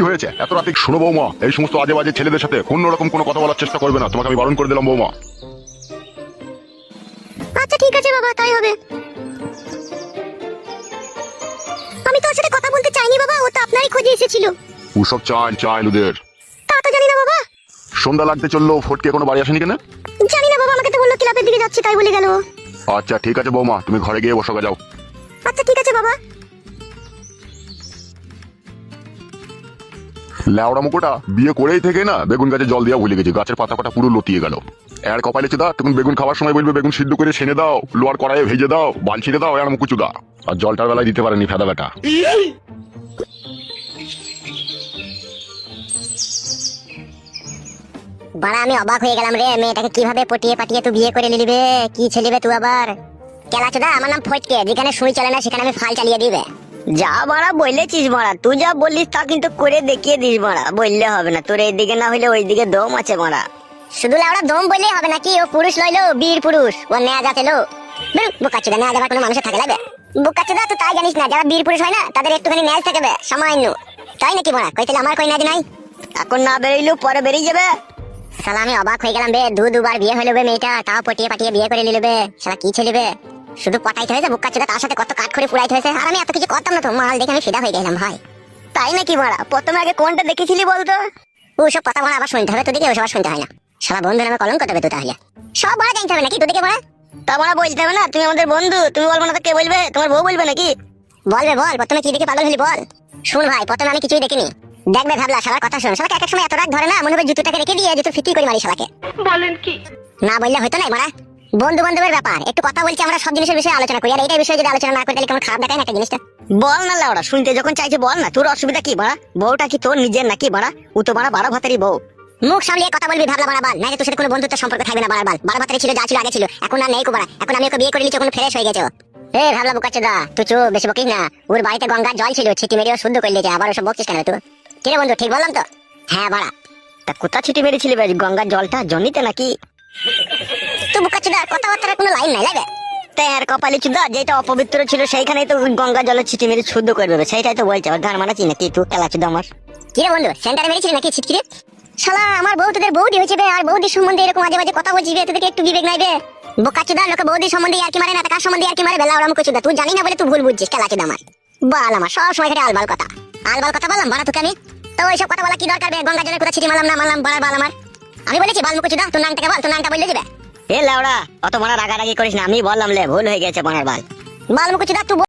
কি হয়েছে এত রাতে? শোনো বৌমা, এই সমস্ত আজে বাজে ছেলেদের সাথে অন্য রকম কোনো কথা বলার চেষ্টা করবে না, তোমাকে আমি বারণ করে দিলাম বৌমা। আচ্ছা ঠিক আছে বাবা, তাই হবে। আমি তো ওর সাথে কথা বলতে চাইনি বাবা, ও তো আপনারই খোঁজে এসেছিল। ওসব চাইল ওদের। তা তো জানি না বাবা। সন্ধ্যা লাগতে চললো, ফটকে এখনো বাড়ি আসেনি কেন? জানি না বাবা, আমাকে তো বললো ক্লাবের দিকে যাচ্ছি, তাই বলে গেল। আচ্ছা ঠিক আছে বৌমা, তুমি ঘরে গিয়ে বসো, যাও। আচ্ছা ঠিক আছে বাবা। ল্যাওড়া মুখোটা বিয়ে করেই থেকে না বেগুন গাছে জল দিয়া ভুলে গেছে, গাছের পাতা পাতা পুরো লতিয়ে গেল। এর কপালে চুদা, তুমি বেগুন খাওয়ার সময় বলবে বেগুন সিদ্ধ করে ছেনে দাও, লোয়ার কড়াইয়ে ভেজে দাও, বাল ছিঁড়ে দাও, এর মুখু চুদা। আর জলটার বেলায় দিতে পারেনি ফেদা বেটা। বাড়া আমি অবাক হয়ে গেলাম রে, মেয়েটাকে কিভাবে পটিয়ে পাটিয়ে তুই বিয়ে করে নিলিবে। কি ছেলিবে তুই আবার? কেলাচোদা, আমার নাম ফটকে, যেখানে সুই চলে না সেখানে আমি ফাল চালিয়ে দিবে। যা মারা বললেছিস মারা, তুই যা বললিস তা কিন্তু করে দেখিয়ে দিস মারা, বললে হবে না, তোর এইদিকে না হইলে ওইদিকে দম আছে মারা। শুধু লাউড়া দম বললেই হবে নাকি? ও পুরুষ লইলো, বীর পুরুষ, ও নেয়া যাচ্ছে লো। বোকাচোদা, নেয়া যাবার কোনো মানুষের থাকে লাগবে? বোকাচোদা তুই তাই জানিস না, যারা বীর পুরুষ হয় না তাদের একটুখানি ন্যাজ থাকবে সামান্য, তাই নাকি বড়া? কই তাহলে আমার কই ন্যাজ নাই? এখন না বেরোইলেও পরে বেরিয়ে যাবে। শালা আমি অবাক হয়ে গেলাম বে, দুবার বিয়ে হইলো বে মেয়েটা, তাও পটিয়ে পাটিয়ে বিয়ে করে নিলবে। শালা কি ছেলিবে, শুধু পটাইতে হয়েছে বোকাচোদা, তার সাথে কত কাঠ করে পুরাইতে হয়েছে। আর আমি এত কিছু করতাম না তো, মাল দেখে আমি ফিদা হয়ে গেলাম ভাই। তাই নাকি মারা? প্রথমে আগে কোনটা দেখেছিলি বলতো? ওসব কথা বলা আবার শুনতে হবে, তোদিকে ওসব শুনতে হয় না। শালা বন্ধু নামে কলঙ্ক দেবে তো তাহলে। সব বড় জানতে হবে নাকি তোদিকে বড়? তা মারা বলতে হবে না, তুমি আমাদের বন্ধু, তুমি বলবো না তো কে বলবে? তোমার বউ বলবে নাকি? বলবে, বল প্রথমে কি দেখে পাগল হলি বল। শুন ভাই, প্রথমে আমি কিছুই দেখিনি। দেখবে ভাবলা, শালার কথা শুন, শালাকে এক এক সময় এত রাগ ধরে না, মনে হবে জুতোটাকে রেখে দিয়ে জুতো ফিটি করে মারি শালাকে। বলেন কি? না বললে হয়তো না মারা, বন্ধু বান্ধবের ব্যাপার, একটু কথা বলছি, আমরা সব জিনিসের বিষয়ে আলোচনা করি, আর এইটার বিষয়ে যদি আলোচনা না করি তাহলে কেমন খারাপ দেখায় না একটা জিনিসটা। বল না লাউড়া, শুনতে যখন চাইছে বল না, তোর অসুবিধা কি বাড়া? বউটা কি তোর নিজের নাকি বাড়া? ও তো বাড়া বারো ভাতেরই বউ। মুখ সামলিয়ে কথা বলবি ভাবলা বাড়া বাল, না তোর সাথে কোনো বন্ধুত্ব সম্পর্ক থাকবে না বাড়া বাল। বারো ভাতের ছিল, যা ছিল আগে ছিল, এখন আর নেই কোবাড়া। এখন আমি ওকে বিয়ে করে নিচ্ছি, ওখানে ফ্রেশ হয়ে গেছে। এ ভাবলা বোকাচোদা, তুই চুপ, বেশি বকিস না। ওর বাড়িতে গঙ্গার জল ছিল, ছিটি মেরেও শুদ্ধ করে দিয়েছে, আবার ওসব বকছিস কেন তুই? কিরে বন্ধু, ঠিক বললাম তো? হ্যাঁ বাড়া। তা কোথা ছিটি মেরেছিলি বে? গঙ্গার জলটা জনিতে নাকি? তুই বোকাচোদা, কথাবার্তার কোনো লাইন নাই লাগে। তাই আর কপালি চুদা, যেটা অপবিত্র ছিল সেইখানেই তো গঙ্গা জলের ছিটি মেরে শুদ্ধ করে দেবে, সেইটাই তো বলছে। আর ধান মানাচ্ছি নাকি তুই খেলা চুদা আমার? কিরে বন্ধু, সেন্টারে মেরেছিলি নাকি ছিটকিরে? শালা আমার বউ তোদের বৌদি হয়েছে বে, আর বৌদির সম্বন্ধে এরকম আজে বাজে কথা বলছিস বে, তোদেরকে একটু বিবেক নাই বে? বোকাচোদা, লোকে বৌদির সম্বন্ধে আর কি মারে না, কার সম্বন্ধে আর কি মারে বেলা ওরা মুখচোদা, তুই জানি না বলে তুই ভুল বুঝছিস। খেলাচোদা আমার বাল, আমার সব সময় খালি আলবাল কথা। আলবাল কথা বললাম বাড়া তোকে আমি? তো ওইসব কথা বলা কি দরকার বে? গঙ্গা জলের কথা ছিটি মারলাম না মারলাম, বাড়ার বাল আমার। আমি বলেছি বাল মুখচোদা, তোর নামটাকে বল, তোর নামটা বললে দিবে। এ লাউড়া, অত মারা রাগারাগি করিস না, আমি বললাম লে, ভুল হয়ে গেছে বানার বাল। বাল মুখচোদা তুই